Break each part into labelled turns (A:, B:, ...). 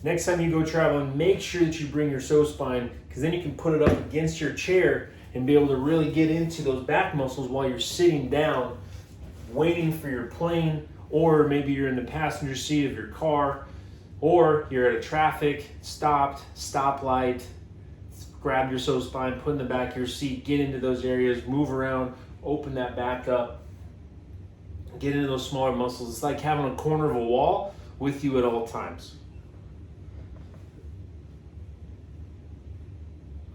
A: Next time you go traveling, make sure that you bring your psoas spine, because then you can put it up against your chair and be able to really get into those back muscles while you're sitting down, waiting for your plane, or maybe you're in the passenger seat of your car, or you're at a traffic, stoplight, grab your psoas spine, put in the back of your seat, get into those areas, move around, open that back up, get into those smaller muscles. It's like having a corner of a wall with you at all times.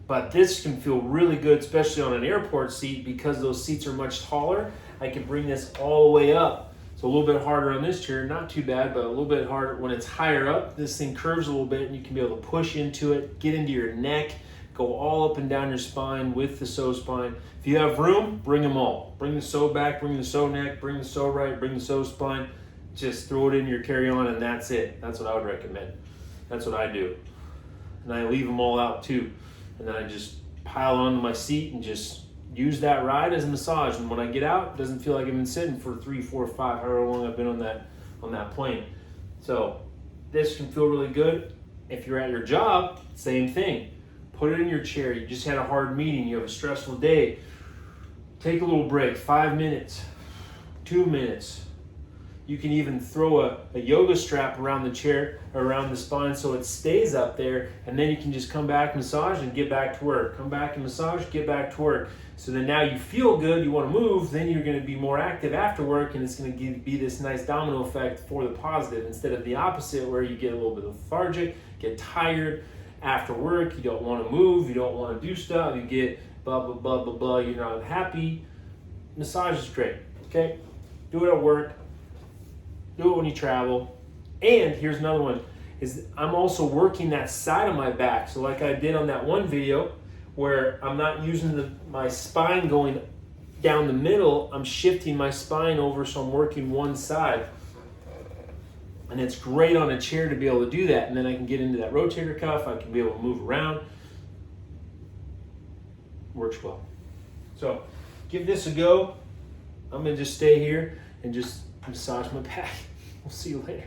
A: But this can feel really good, especially on an airport seat, because those seats are much taller. I can bring this all the way up. It's a little bit harder on this chair, not too bad, but a little bit harder when it's higher up. This thing curves a little bit and you can be able to push into it, get into your neck, go all up and down your spine with the psoas spine. If you have room, bring them all. Bring the psoas back, bring the psoas neck, bring the PSO-RITE, bring the psoas spine. Just throw it in your carry-on and that's it. That's what I would recommend. That's what I do. And I leave them all out too. And then I just pile onto my seat and just use that ride as a massage. And when I get out, it doesn't feel like I've been sitting for 3, 4, 5, however long I've been on that plane. So this can feel really good. If you're at your job, same thing. Put it in your chair. You just had a hard meeting. You have a stressful day. Take a little break, 5 minutes, 2 minutes. You can even throw a yoga strap around the chair, around the spine, so it stays up there, and then you can just come back, massage, and get back to work. Come back and massage, get back to work. So then now you feel good, you want to move, then you're going to be more active after work, and it's going to be this nice domino effect for the positive, instead of the opposite where you get a little bit lethargic, get tired after work, you don't want to move, you don't want to do stuff, you get blah, blah, blah, blah, blah, you're not happy. Massage is great, okay? Do it at work. Do it when you travel. And here's another one, is I'm also working that side of my back. So like I did on that one video where I'm not using my spine going down the middle, I'm shifting my spine over, so I'm working one side. And it's great on a chair to be able to do that. And then I can get into that rotator cuff, I can be able to move around. Works well. So give this a go. I'm gonna just stay here and just massage my back. We'll see you later.